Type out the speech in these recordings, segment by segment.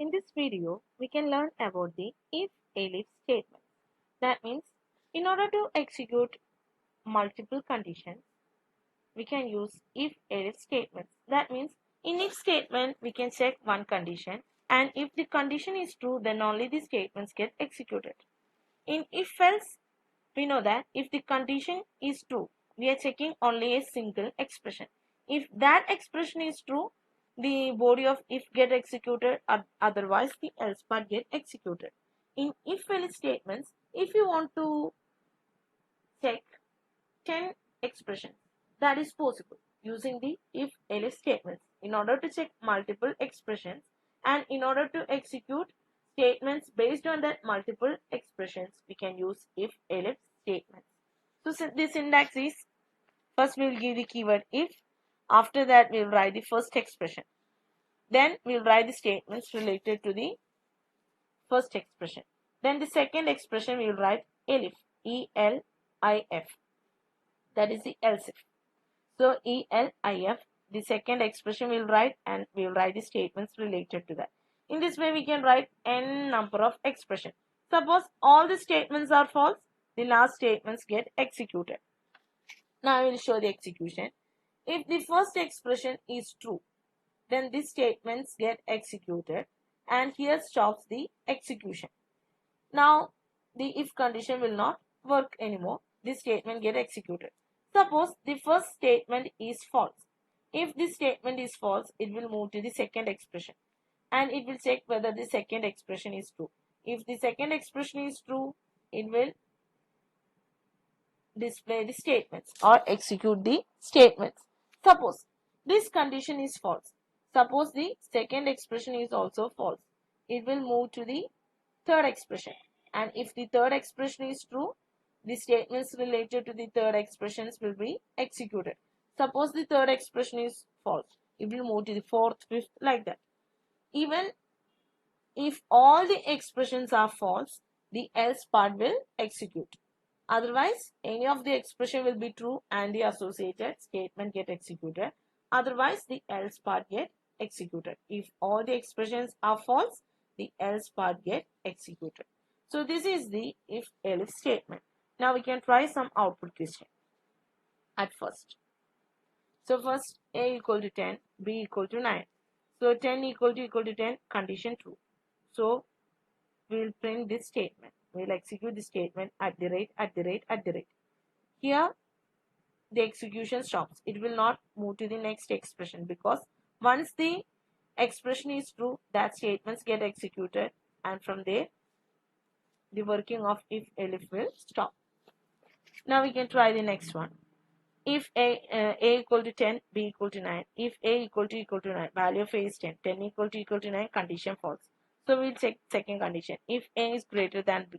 In this video, we can learn about the if-elif statement. That means, in order to execute multiple conditions, we can use if-elif statements. That means, in each statement, we can check one condition, and if the condition is true, then only the statements get executed. In if-else, we know that if the condition is true, we are checking only a single expression. If that expression is true, the body of if get executed, otherwise the else part get executed. In if else statements, if you want to check 10 expressions, that is possible using the if else statements in order to check multiple expressions and in order to execute statements based on that multiple expressions, we can use if else statements. So the syntax is, first we will give the keyword if, after that we will write the first expression. Then we will write the statements related to the first expression. Then the second expression we will write elif, E-L-I-F. That is the else if. So E-L-I-F, the second expression we will write and we will write the statements related to that. In this way we can write n number of expressions. Suppose all the statements are false, the last statements get executed. Now I will show the execution. If the first expression is true, then these statements get executed and here stops the execution. Now the if condition will not work anymore. This statement get executed. Suppose the first statement is false. If this statement is false, it will move to the second expression and it will check whether the second expression is true. If the second expression is true, it will display the statements or execute the statements. Suppose this condition is false. Suppose the second expression is also false. It will move to the third expression. And if the third expression is true, the statements related to the third expressions will be executed. Suppose the third expression is false. It will move to the fourth, fifth, like that. Even if all the expressions are false, the else part will execute. Otherwise, any of the expression will be true and the associated statement get executed. Otherwise, the else part get executed. If all the expressions are false, the else part get executed. So this is the if-elif statement. Now we can try some output question at first. So first a equal to 10, b equal to 9. So 10 equal to 10, condition true. So we will print this statement. We will execute the statement at the rate. Here the execution stops. It will not move to the next expression because once the expression is true, that statements get executed and from there the working of if elif will stop. Now we can try the next one. If a equal to 10, b equal to 9. If a equal to 9, value of a is 10. 10 equal to 9, condition false. So we'll check second condition. If a is greater than b,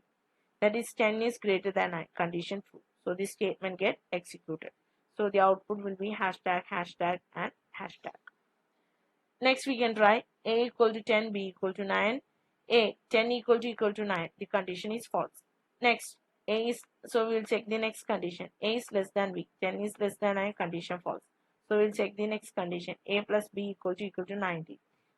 that is 10 is greater than 9, condition true. So this statement get executed. So the output will be hashtag, hashtag and hashtag. Next we can try a equal to 10, b equal to 9. A 10 equal to 9, the condition is false. Next a is, so we will check the next condition. A is less than b, 10 is less than 9, condition false. So we will check the next condition. A plus b equal to 19.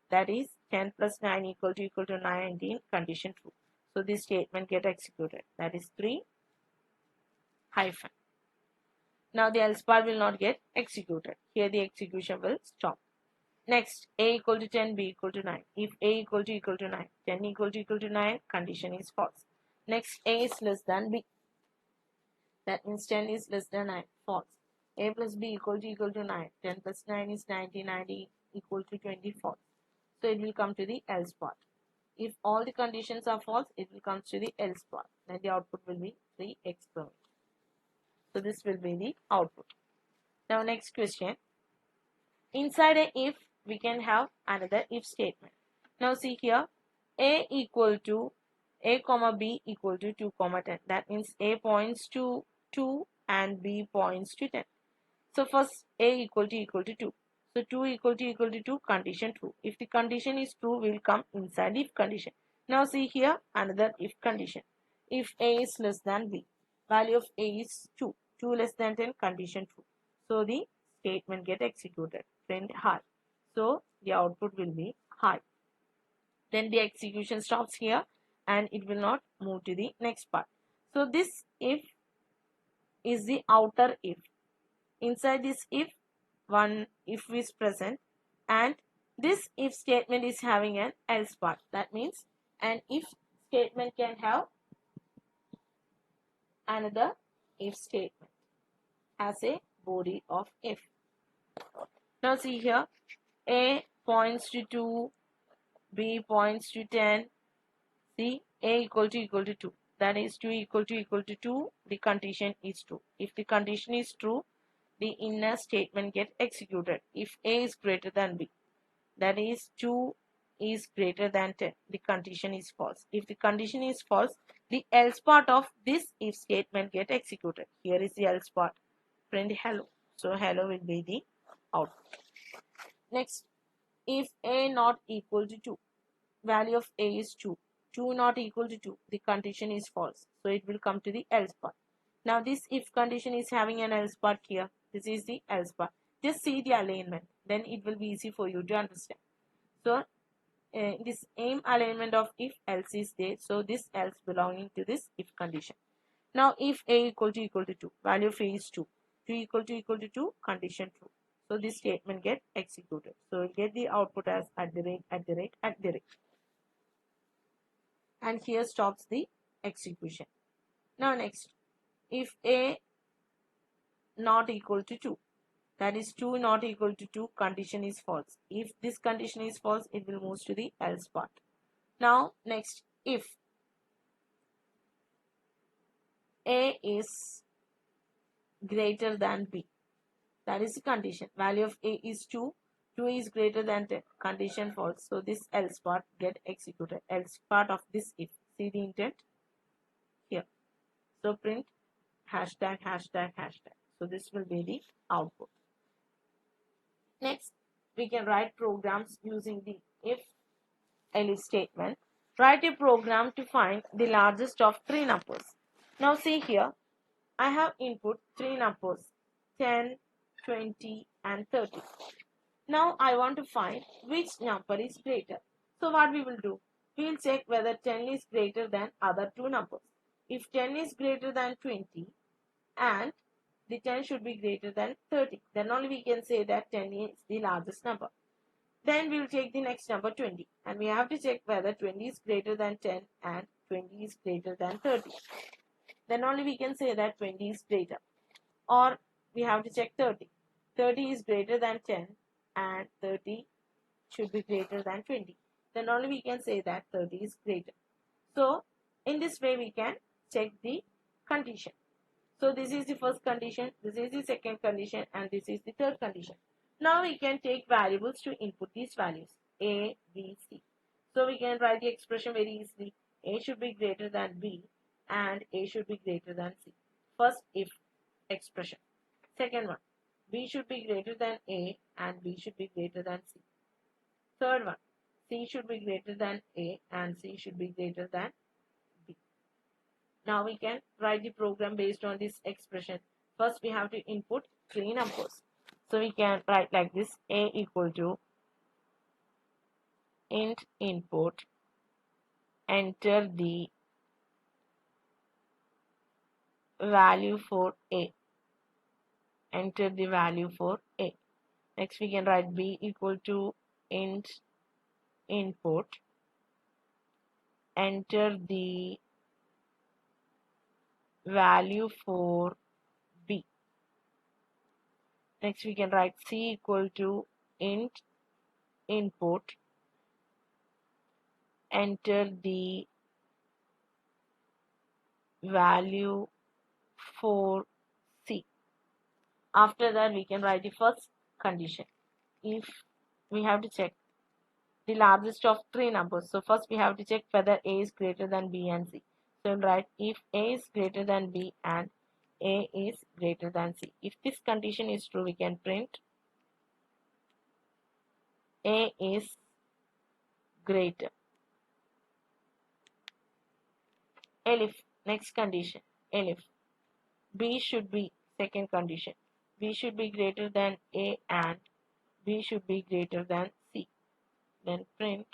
That is 10 plus 9 equal to 19, condition true. So this statement get executed. That is 3 hyphen. Now the else part will not get executed. Here the execution will stop. Next, a equal to 10, b equal to 9. If a equal to 9, 10 equal to 9, condition is false. Next, a is less than b. That means 10 is less than 9, false. A plus b equal to 9. 10 plus 9 is 90, 90 equal to 20, false. So it will come to the else part. If all the conditions are false, it will come to the else part. Then the output will be 3 exclamation. So this will be the output. Now next question. Inside a if, we can have another if statement. Now see here, a equal to a comma b equal to 2 comma 10. That means a points to 2 and b points to 10. So first a equal to 2. So 2 equal to 2, condition true. If the condition is true, we will come inside if condition. Now see here another if condition. If a is less than b, value of a is 2. 2 less than 10, condition true. So the statement get executed. Print high. So the output will be high. then the execution stops here and it will not move to the next part. So this if is the outer if. Inside this if, one if is present, and this if statement is having an else part. That means an if statement can have another if statement as a body of if. Now see here, A points to 2, B points to 10. See, A equal to 2. That is 2 equal to 2. The condition is true. If the condition is true, the inner statement get executed. If A is greater than B, that is 2 is greater than 10, the condition is false. If the condition is false, the else part of this if statement get executed. Here is the else part. Print hello. So hello will be the output. Next, if A not equal to 2, value of A is 2. 2 not equal to 2, the condition is false. So it will come to the else part. Now this if condition is having an else part here. This is the else part. Just see the alignment. Then it will be easy for you to understand. So this aim alignment of if else is there. So this else belonging to this if condition. Now if A equal to 2, value of A is 2. 2 equal to 2, condition true. So this statement get executed. So we'll get the output as at the rate. And here stops the execution. Now next, if A not equal to 2, that is 2 not equal to 2, condition is false. If this condition is false, it will move to the else part. Now next, if A is greater than B, that is the condition. Value of A is 2. 2 is greater than 10. Condition false. So this else part get executed. Else part of this if. See the intent here. So print hashtag. So this will be the output. Next, we can write programs using the if elif statement. Write a program to find the largest of 3 numbers. Now see here, I have input 3 numbers, 10, 20 and 30. Now I want to find which number is greater. So what we will do? We will check whether 10 is greater than other 2 numbers. If 10 is greater than 20 and the 10 should be greater than 30, then only we can say that 10 is the largest number. Then we will take the next number 20 and we have to check whether 20 is greater than 10 and 20 is greater than 30. Then only we can say that 20 is greater. Or we have to check 30. 30 is greater than 10 and 30 should be greater than 20. Then only we can say that 30 is greater. So in this way we can check the condition. So this is the first condition, this is the second condition and this is the third condition. Now we can take variables to input these values A, B, C. So we can write the expression very easily. A should be greater than B and A should be greater than C. First if expression. Second one, B should be greater than A and B should be greater than C. Third one, C should be greater than A and C should be greater than B. Now we can write the program based on this expression. First we have to input 3 numbers. So we can write like this, A equal to int input, enter the value for A. Enter the value for A. Next we can write B equal to int input, enter the value for B. Next we can write C equal to int input, enter the value for C. After that we can write the first condition. If we have to check the largest of 3 numbers. So first we have to check whether A is greater than B and C. So we'll write if A is greater than B and A is greater than C. If this condition is true, we can print A is greater. Elif, next condition, elif. B should be, second condition, B should be greater than A and B should be greater than C. Then print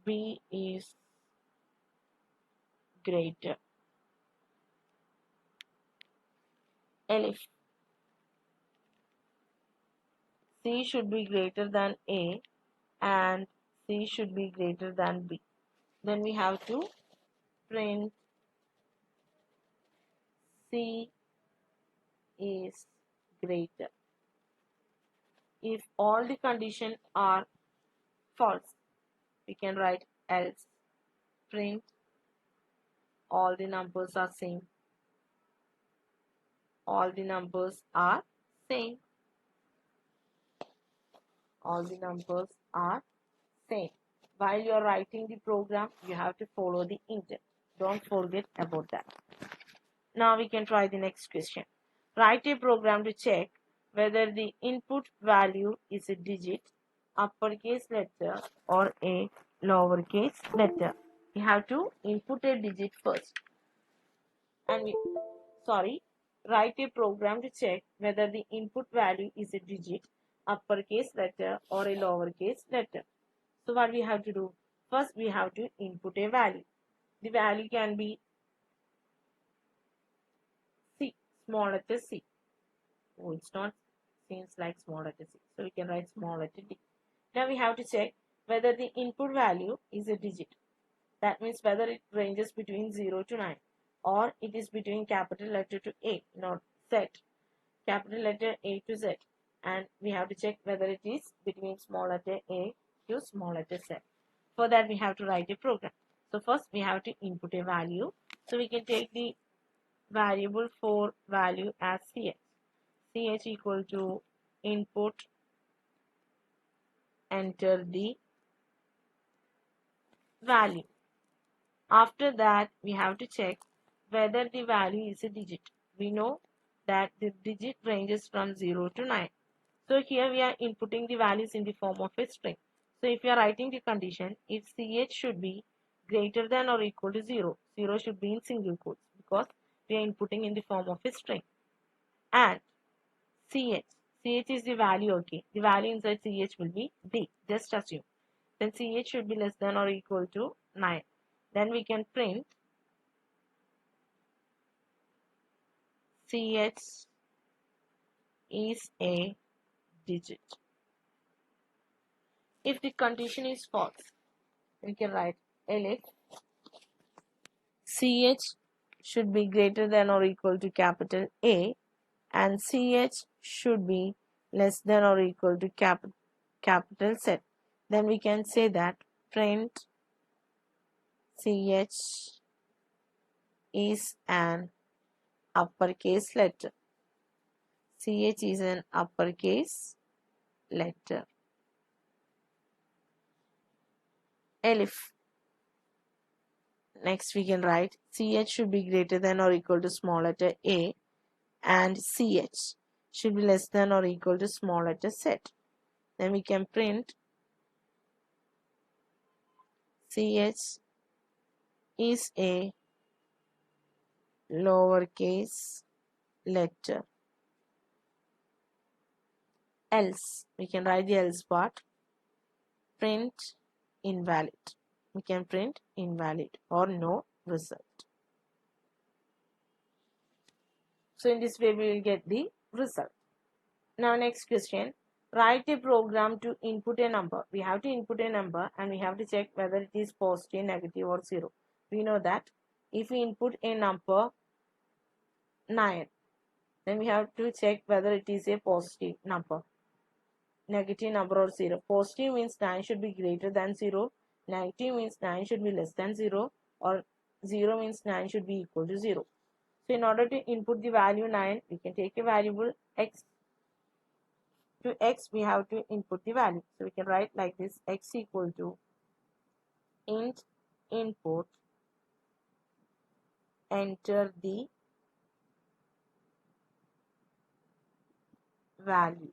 B is greater. Elif, C should be greater than A and C should be greater than B. Then we have to print C is greater. If all the conditions are false, we can write else. Print all the numbers are same. All the numbers are same. All the numbers are same. While you are writing the program, you have to follow the intent. Don't forget about that. Now we can try the next question. Write a program to check whether the input value is a digit, uppercase letter, or a lowercase letter. We have to input a digit first. Write a program to check whether the input value is a digit, uppercase letter, or a lowercase letter. So what we have to do? First, we have to input a value. The value can be C, small letter C. Oh, it's not seems like small letter C. So we can write small letter D. Now we have to check whether the input value is a digit. That means whether it ranges between 0 to 9 or it is between capital letter to A, not Z. Capital letter A to Z. And we have to check whether it is between small letter A to small letter Z. For that we have to write a program. So first we have to input a value. So we can take the variable for value as ch. Ch equal to input, enter the value. After that we have to check whether the value is a digit. We know that the digit ranges from 0 to 9. So here we are inputting the values in the form of a string. So if you are writing the condition, if ch should be greater than or equal to 0, 0 should be in single quotes because we are inputting in the form of a string. And ch is the value, okay. The value inside ch will be d, just assume. Then ch should be less than or equal to 9. Then we can print ch is a digit. If the condition is false, we can write elif ch should be greater than or equal to capital A and ch should be less than or equal to capital Z. Then we can say that print ch is an uppercase letter. Ch is an uppercase letter. Elif. Next we can write ch should be greater than or equal to small letter A and ch should be less than or equal to small letter Z. Then we can print ch is a lowercase letter. Else, we can write the else part. Print invalid. We can print invalid or no result. So in this way we will get the result. Now next question. Write a program to input a number. We have to input a number and we have to check whether it is positive, negative or 0. We know that if we input a number 9, then we have to check whether it is a positive number, negative number or 0. Positive means 9 should be greater than 0. Negative means 9 should be less than 0. Or 0 means 9 should be equal to 0. So in order to input the value 9, we can take a variable x. To x, we have to input the value. So we can write like this, x equal to int input, enter the value.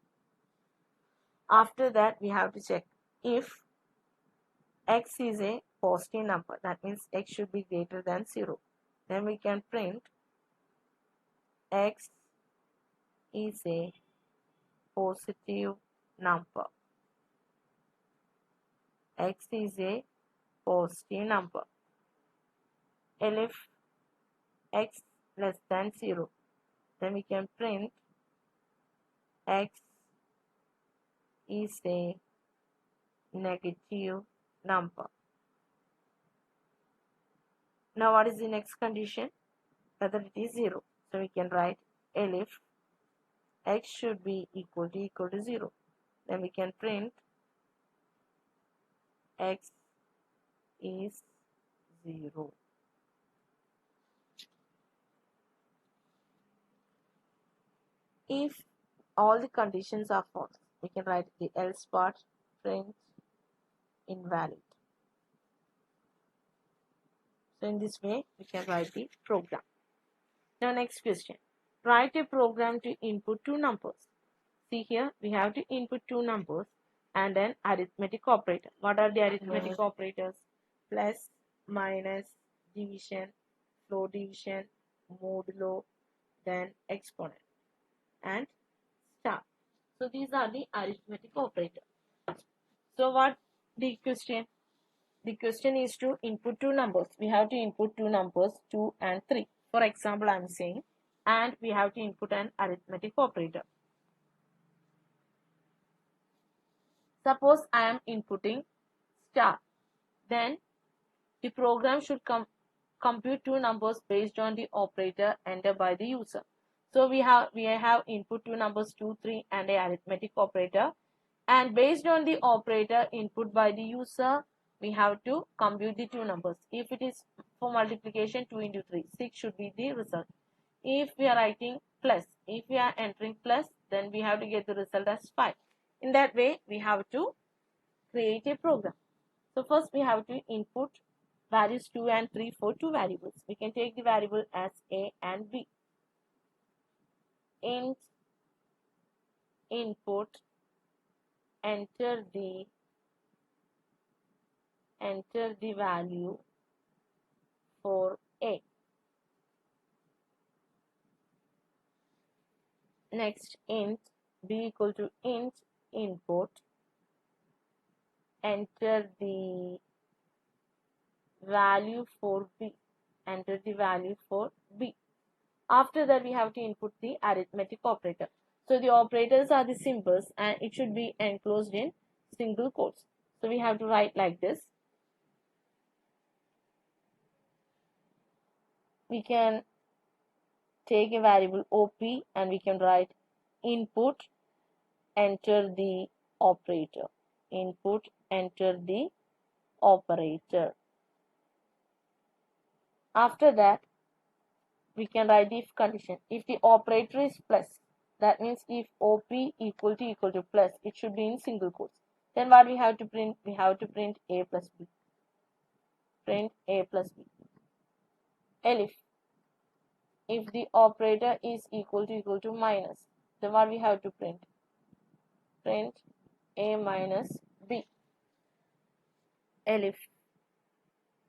After that, we have to check if x is a positive number. That means x should be greater than 0. Then we can print x is a positive number. X is a positive number. Elif x less than 0. Then we can print x is a negative number. Now what is the next condition? Whether it is 0. So we can write elif x should be equal to 0. Then we can print x is 0. If all the conditions are false, we can write the else part, print invalid. So in this way, we can write the program. Now next question. Write a program to input two numbers. See here, we have to input two numbers and then arithmetic operator. What are the arithmetic operators? Plus, minus, division, floor division, modulo, then exponent and star. So these are the arithmetic operators. So what the question? The question is to input two numbers. We have to input two numbers 2 and 3. For example, I am saying, and we have to input an arithmetic operator. Suppose I am inputting star. Then the program should compute two numbers based on the operator entered by the user. So we have input two numbers 2, 3 and a arithmetic operator. And based on the operator input by the user, we have to compute the two numbers. If it is for multiplication, 2 into 3, 6 should be the result. If we are writing plus, if we are entering plus, then we have to get the result as 5. In that way, we have to create a program. So first we have to input values 2 and 3 for two variables. We can take the variable as A and B. Int input, enter the value for A. Next, int B equal to int input, enter the value for B. Enter the value for B. After that, we have to input the arithmetic operator. So the operators are the symbols and it should be enclosed in single quotes. So we have to write like this. We can take a variable OP and we can write input, enter the operator. Input, enter the operator. After that, we can write the if condition. If the operator is plus, that means if OP equal to plus, it should be in single quotes. Then what we have to print? We have to print A plus B. Print A plus B. Elif. If the operator is equal to minus, then what we have to print? Print A minus B. Elif.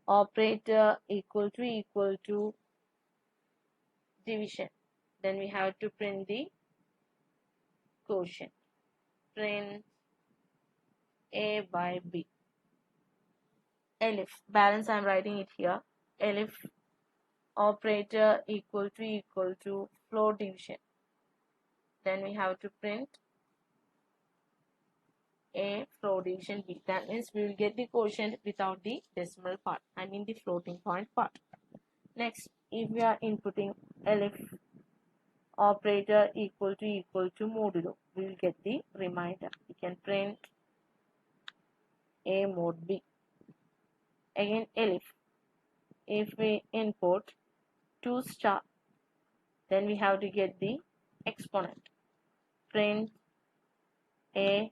Operator equal to division. Then we have to print the quotient. Print A by B. Elif. Balance I am writing it here. Elif operator equal to floor division. Then we have to print A floor division B. That means we will get the quotient without the decimal part. I mean the floating point part. Next, if we are inputting elif operator equal to modulo, we will get the remainder. We can print A mod B. Again elif. If we input 2 star, then we have to get the exponent. Print A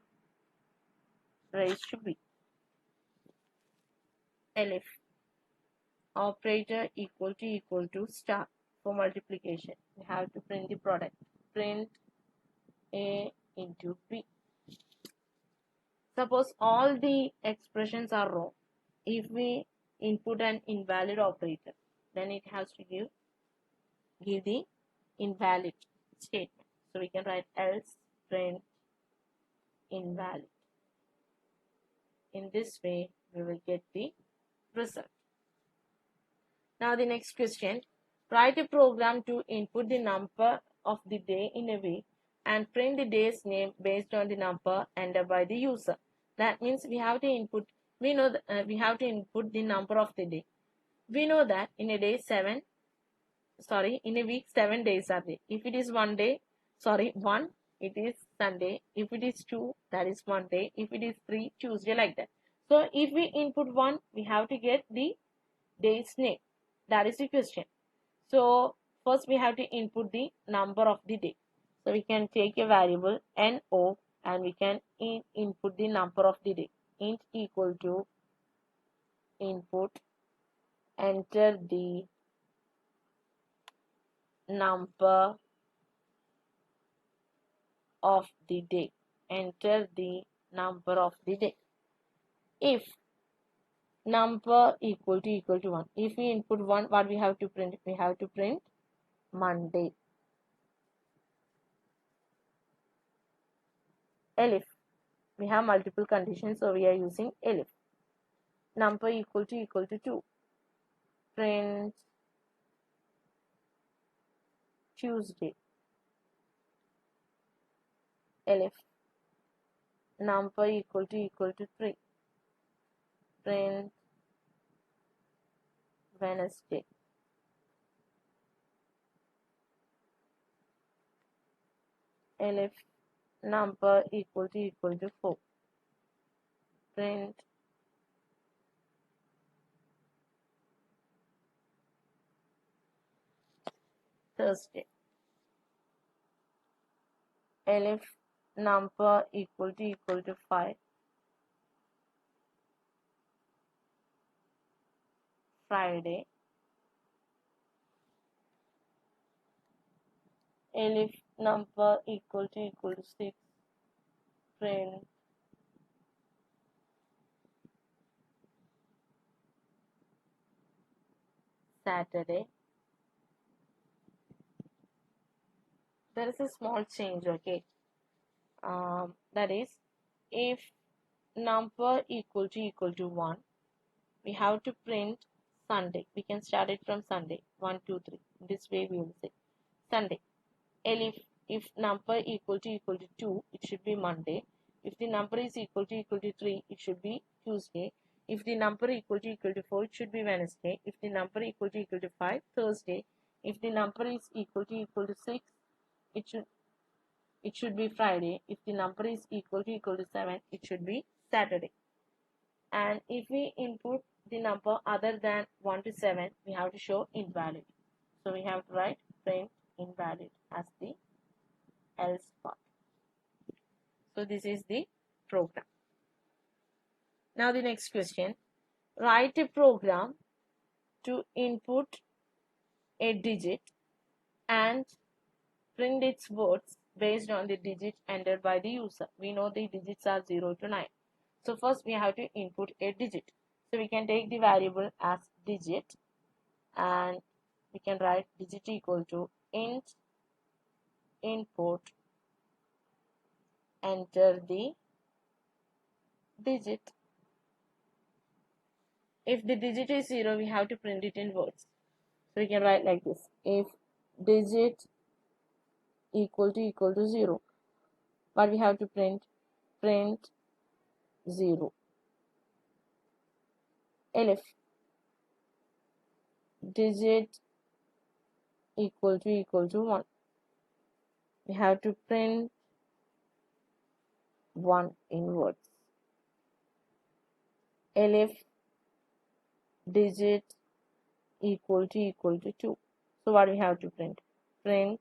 raised to B. Elif operator equal to star. For multiplication, we have to print the product. Print A into B. Suppose all the expressions are wrong. If we input an invalid operator, then it has to give the invalid statement. So we can write else print invalid. In this way, we will get the result. Now the next question. Write a program to input the number of the day in a week and print the day's name based on the number entered by the user. That means we have to input, we know that, we have to input the number of the day. We know that in a week 7 days are there. If it is 1, it is Sunday. If it is 2, that is Monday. If it is 3, Tuesday, like that. So if we input 1, we have to get the day's name. That is the question. So first we have to input the number of the day. So we can take a variable no and we can input the number of the day. Int equal to input, enter the number of the day. Enter the number of the day. If number equal to 1. If we input 1, what we have to print? We have to print Monday. Elif. We have multiple conditions, so we are using elif. Number equal to 2. Print Tuesday. Elif. Number equal to 3. Print Wednesday. Elif. Number equal to 4. Print Thursday. Elif. Number equal to 5. Friday. Elif. Number equal to 6. Print Saturday. There is a small change, okay? That is, if number equal to 1, we have to print Sunday. We can start it from Sunday. 1, 2, 3. This way we will say Sunday. And if number equal to 2, it should be Monday. If the number is equal to 3, it should be Tuesday. If the number equal to 4, it should be Wednesday. If the number equal to 5, Thursday. If the number is equal to 6, it should be Friday. If the number is equal to 7, it should be Saturday. And if we input the number other than 1 to 7, we have to show invalid. So we have to write print invalid as the else part. So this is the program. Now the next question. Write a program to input a digit and print its words based on the digit entered by the user. We know the digits are 0 to 9. So first we have to input a digit. So we can take the variable as digit and we can write digit equal to int input, enter the digit. If the digit is 0, we have to print it in words. So we can write like this. If digit equal to 0, what we have to print? Print 0. Elif digit equal to 1. We have to print 1 in words. Elif digit equal to 2. So what we have to print? Print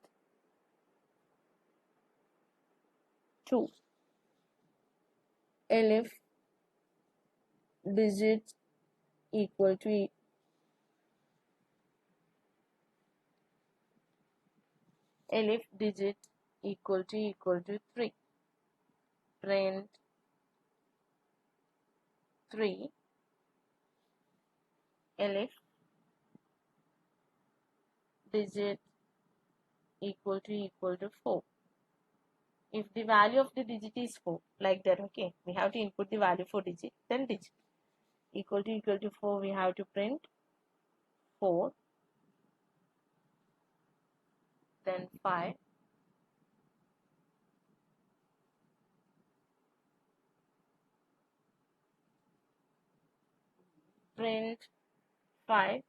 2. Elif digit equal to elif digit equal to 3. Print 3. Elif digit equal to 4. If the value of the digit is 4, like that, okay, we have to input the value for digit, then digit. equal to 4, we have to print 4, then 5, print 5,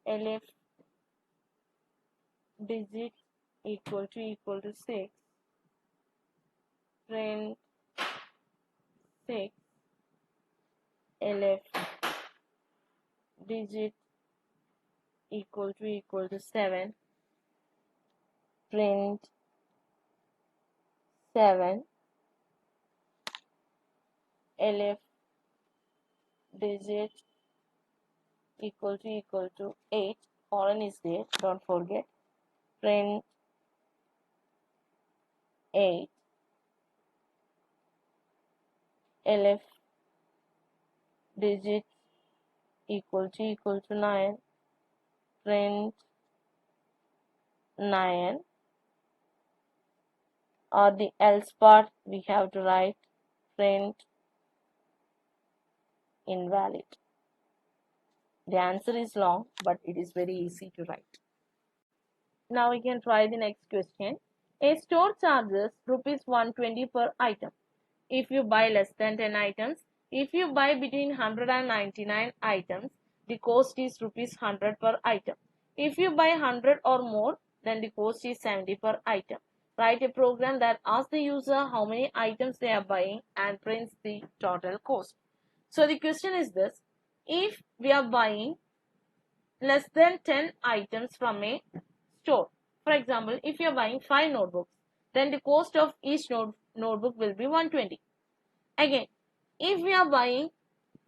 elif digit equal to 6, print 6, elif digit equal to 7, print 7, elif digit equal to 8, colon is there, don't forget, print 8, elif digit equal to 9, print 9, or the else part we have to write print invalid. The answer is long, but it is very easy to write. Now we can try the next question. A store charges rupees 120 per item if you buy less than 10 items. If you buy between 199 items, the cost is rupees 100 per item. If you buy 100 or more, then the cost is 70 per item. Write a program that asks the user how many items they are buying and prints the total cost. So the question is this: if we are buying less than 10 items from a store, for example, if you are buying 5 notebooks, then the cost of each notebook will be 120. Again, if we are buying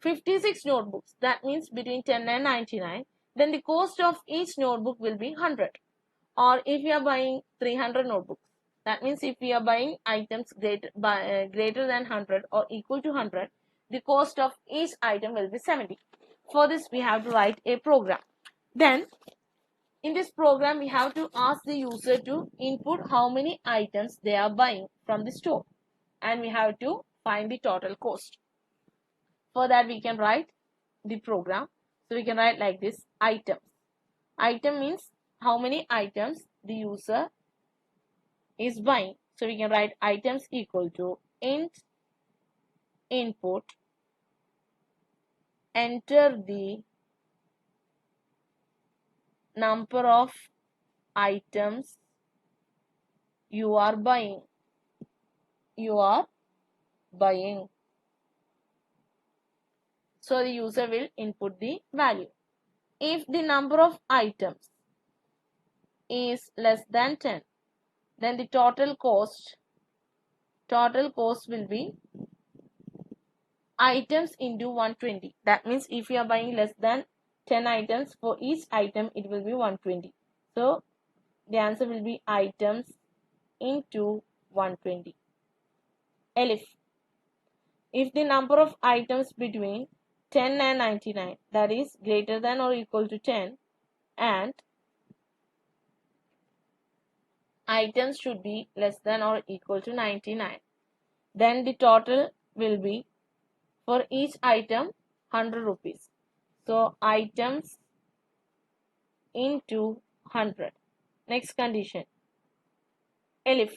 56 notebooks, that means between 10 and 99, then the cost of each notebook will be 100. Or if we are buying 300 notebooks, that means if we are buying items greater than 100 or equal to 100, the cost of each item will be 70. For this, we have to write a program. Then, in this program, we have to ask the user to input how many items they are buying from the store, and we have to find the total cost. For that, we can write the program. So we can write like this: items. Item means how many items the user is buying. So we can write items equal to int input, enter the number of items you are buying. So the user will input the value. If the number of items is less than 10, then the total cost will be items into 120. That means if you are buying less than 10 items, for each item it will be 120. So the answer will be items into 120. Elif. If the number of items between 10 and 99, that is greater than or equal to 10, and items should be less than or equal to 99, then the total will be, for each item, 100 rupees. So items into 100. Next condition. Elif.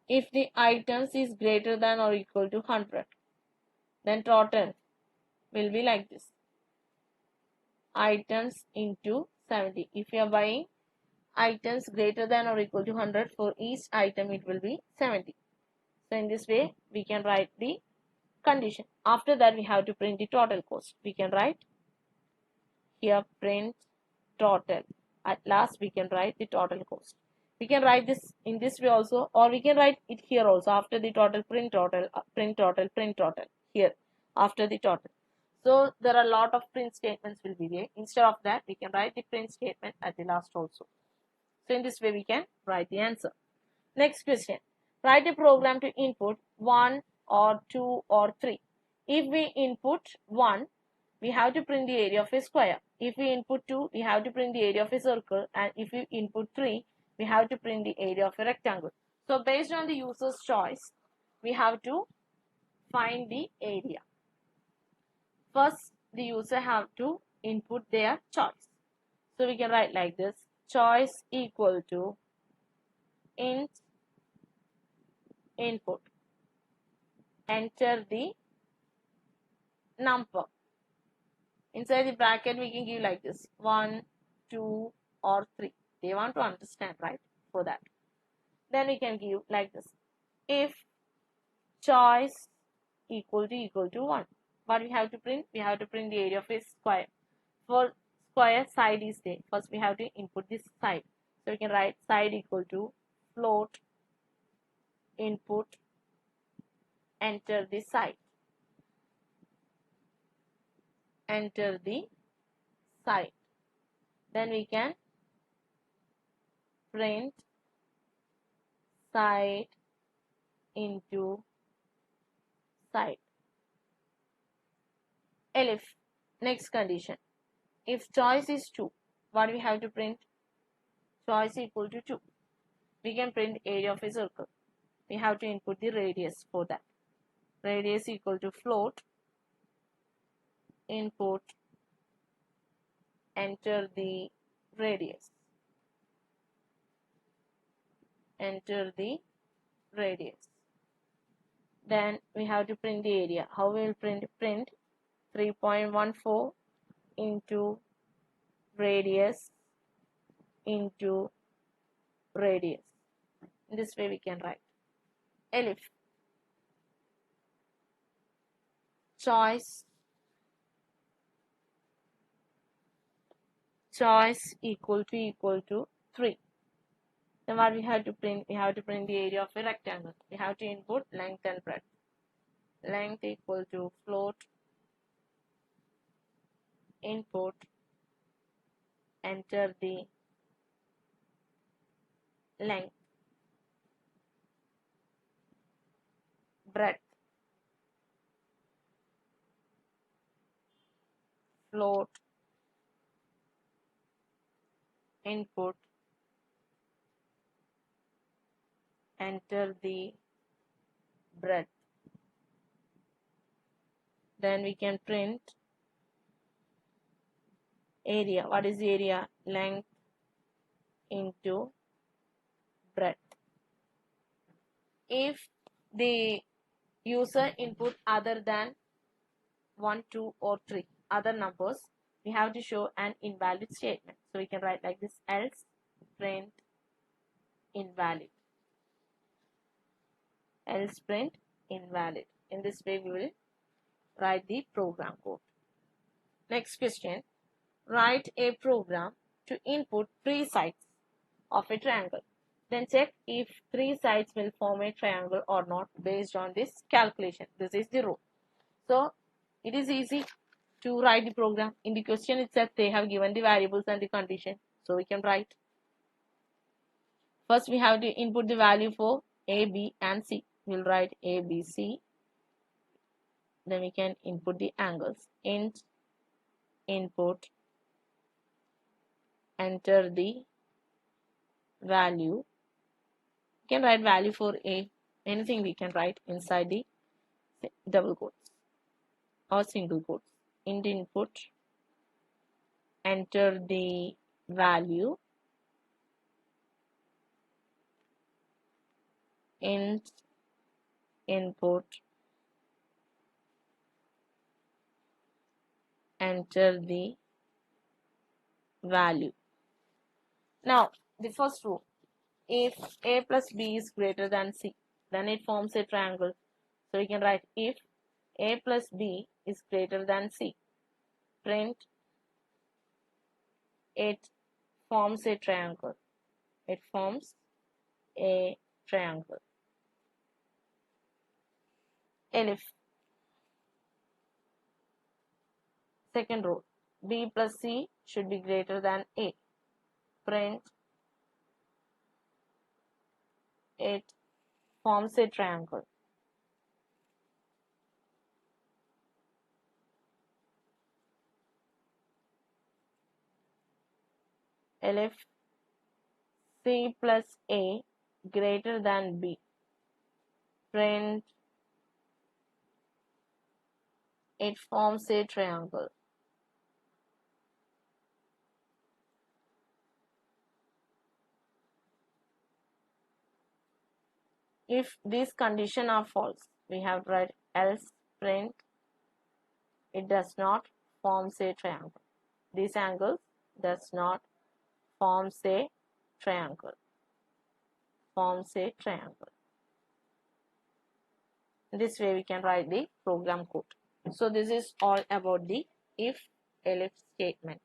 If the items is greater than or equal to 100, then total will be like this: items into 70. If you are buying items greater than or equal to 100, for each item it will be 70. So in this way, we can write the condition. After that, we have to print the total cost. We can write here print total. At last, we can write the total cost. We can write this in this way also, or we can write it here also. After the total, print total, print total, print total. Here, after the total. So there are a lot of print statements will be there. Instead of that, we can write the print statement at the last also. So in this way, we can write the answer. Next question. Write a program to input 1 or 2 or 3. If we input 1, we have to print the area of a square. If we input 2, we have to print the area of a circle. And if we input 3, we have to print the area of a rectangle. So based on the user's choice, we have to find the area. First, the user have to input their choice. So we can write like this: choice equal to int input. Enter the number. Inside the bracket, we can give like this: 1, 2, or 3. They want to understand, right? For that. Then we can give like this: if choice equal to 1. What we have to print? We have to print the area of a square. For square, side is there. First, we have to input this side. So we can write side equal to float input, enter the side. Enter the side. Then we can print side into side. Elif. Next condition. If choice is 2, what we have to print? Choice equal to 2. We can print area of a circle. We have to input the radius for that. Radius equal to float input, enter the radius. Enter the radius. Then we have to print the area. How we will print? Print 3.14 into radius into radius. In this way we can write. Elif. Choice equal to 3. Then what we have to print? We have to print the area of a rectangle. We have to input length and breadth. Length equal to float input, enter the length. Breadth float input, enter the breadth. Then we can print area. What is the area? Length into breadth. If the user input other than 1, 2, or 3 other numbers, we have to show an invalid statement. So we can write like this: else print invalid. Else print invalid. In this way we will write the program code. Next question. Write a program to input 3 sides of a triangle. Then check if 3 sides will form a triangle or not based on this calculation. This is the rule. So it is easy to write the program. In the question itself, they have given the variables and the condition. So we can write. First, we have to input the value for A, B, and C. We'll write A, B, C. Then we can input the angles. Int input, enter the value. We can write value for A. Anything we can write inside the double quotes or single quotes. Int input, enter the value. Int input, enter the value. Now the first rule: if A plus B is greater than C, then it forms a triangle. So we can write if A plus B is greater than C, print it forms a triangle. It forms a triangle. Elif. Second rule: B plus C should be greater than A. Print it forms a triangle. Elif. C plus A greater than b, print it forms a triangle. If these conditions are false, we have to write else print it does not forms a triangle. This angle does not forms a triangle. Forms a triangle. This way we can write the program code. So this is all about the if elif statement.